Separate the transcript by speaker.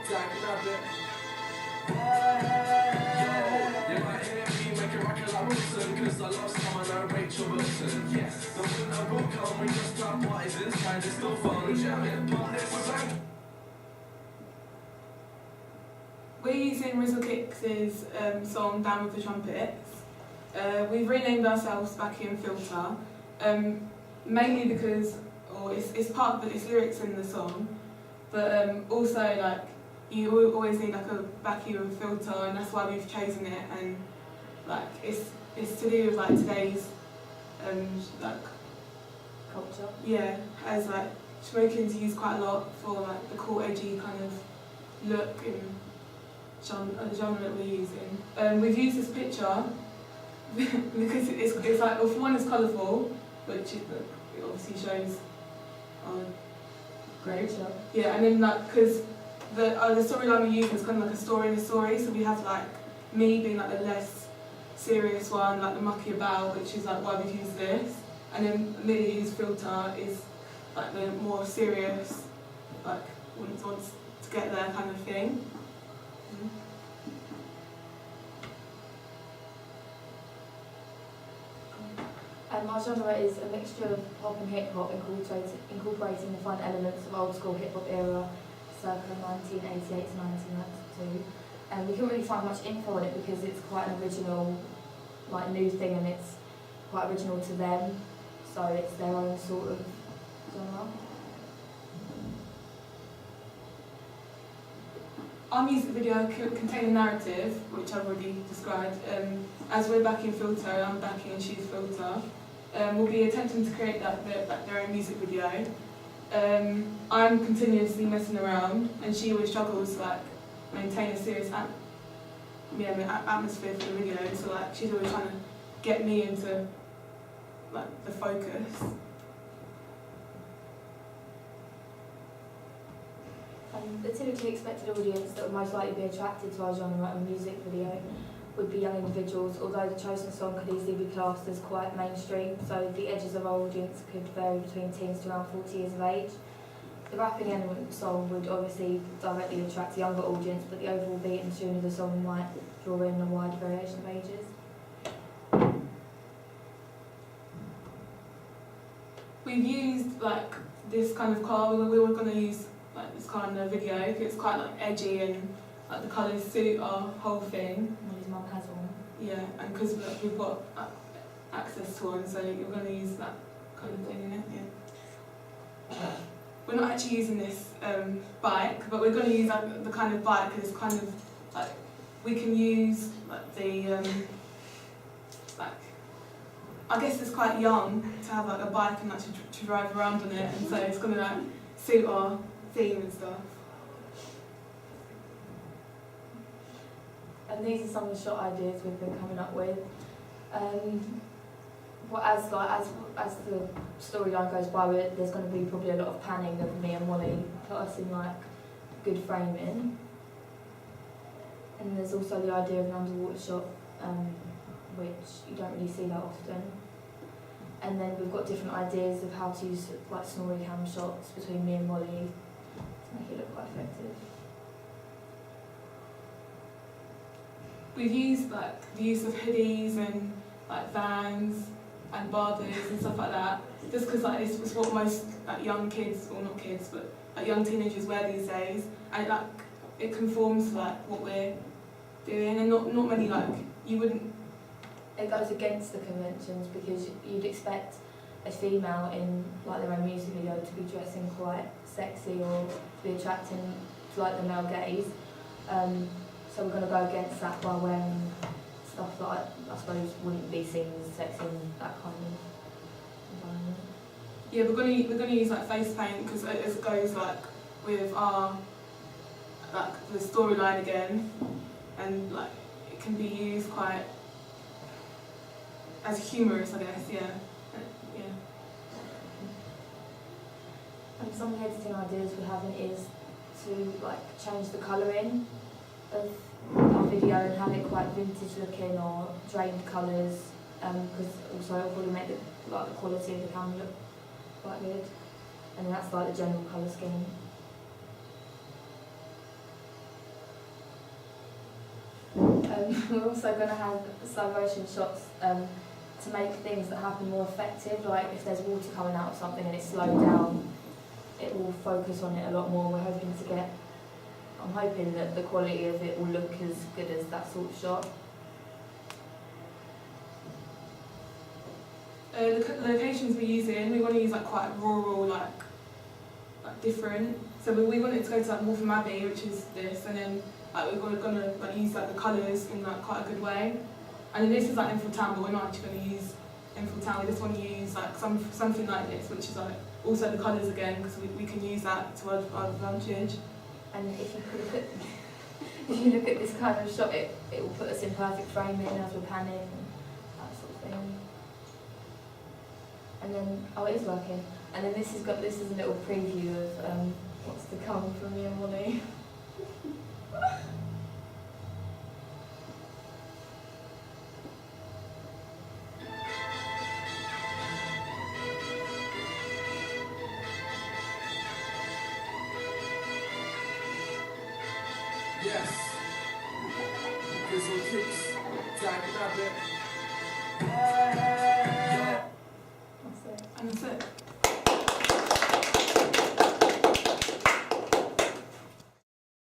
Speaker 1: They might hear me make a record like Wilson, cause I love someone like Rachel Wilson. Yes, the winter will come, we just start parties inside, it's still fun. Jamming, parties, we're back.
Speaker 2: We're using Rizzle Kicks' song Down with the Trumpets. We've renamed ourselves Vacuum Filter, mainly because, it's part of its lyrics in the song, but also like you always need like a vacuum filter, and that's why we've chosen it. And like it's to do with like today's like
Speaker 3: Culture.
Speaker 2: yeah, as like smoking's used quite a lot for like the cool edgy kind of look and the genre that we're using. We've used this picture because it's like, for one, it's colourful, which it obviously shows.
Speaker 3: Great job.
Speaker 2: Yeah, and then like because the storyline we use is kind of like a story in a story. So we have like me being like the less serious one, like the mucky about, which is like why we've used this, and then Millie, whose filter is like the more serious, like wants to get there kind of thing.
Speaker 3: Our genre is a mixture of pop and hip hop, incorporating the fun elements of old school hip hop era, circa 1988 to 1992. And we couldn't really find much info on it because it's quite an original, like new thing, and it's quite original to them, so it's their own sort of genre.
Speaker 2: Our music video contains a narrative, which I've already described. As we're backing Filter, I'm backing and she's Filter. We'll be attempting to create their own music video. I'm continuously messing around, and she always struggles to like maintain a serious atmosphere for the video. So like she's always trying to get me into like the focus.
Speaker 3: The typically expected audience that would most likely be attracted to our genre and music video would be young individuals, although the chosen song could easily be classed as quite mainstream, so the edges of our audience could vary between teens to around 40 years of age. The rapping element of the song would obviously directly attract a younger audience, but the overall beat and tune of the song might draw in a wide variation of ages.
Speaker 2: We've used like this kind of car. We were going to use like this car in the video. It's quite like edgy and like the colours suit our whole thing.
Speaker 3: Well, his mum has one.
Speaker 2: Yeah, and because we've got access to one, so you're going to use that kind of thing in it. Yeah. We're not actually using this bike, but we're going to use like the kind of bike because it's kind of like we can use like the like I guess it's quite young to have like a bike and like to drive around on it, and so it's going to like suit our theme and stuff.
Speaker 3: And these are some of the shot ideas we've been coming up with. As the storyline goes by, there's going to be probably a lot of panning of me and Molly, put us in like good framing. And there's also the idea of an underwater shot, which you don't really see that often. And then we've got different ideas of how to use like snorri cam shots between me and Molly to make it look quite effective.
Speaker 2: We've used like the use of hoodies and like Vans and Barbours and stuff like that, just because like it's what most like young kids, or not kids, but like young teenagers wear these days, and it conforms to like what we're doing, and not many like you wouldn't.
Speaker 3: It goes against the conventions because you'd expect a female in like their own music video to be dressing quite sexy or to be attracting to like the male gaze. So we're going to go against that by wearing stuff that I suppose wouldn't be seen as sexy in that kind of environment.
Speaker 2: Yeah, we're going to use like face paint because it goes like with our like the storyline again, and like it can be used quite as humorous, I guess. Yeah.
Speaker 3: And some of the editing ideas we're having is to like change the colouring of our video and have it quite vintage looking or drained colours, because also it'll probably make the quality of the camera look quite good. And that's like the general colour scheme. We're also going to have slow motion shots to make things that happen more effective. Like if there's water coming out of something and it's slowed down, it will focus on it a lot more. I'm hoping that the quality of it will look as good as that sort of shot.
Speaker 2: The locations we're using, we want to use like quite rural, like different. So we wanted to go to like Waltham Abbey, which is this, and then like we're gonna like use like the colours in like quite a good way. And then this is like Enfield Town, but we're not actually going to use Enfield Town. We just want to use like something like this, which is like also the colours again, because we can use that to our advantage.
Speaker 3: And if you look at this kind of shot, it will put us in perfect framing as we're panning and that sort of thing. And then, oh, it is working. And then this is a little preview of what's to come from me and Molly.
Speaker 1: Yes. Grizzle kicks. Jack Rabbit.
Speaker 3: That's it.
Speaker 2: And that's it.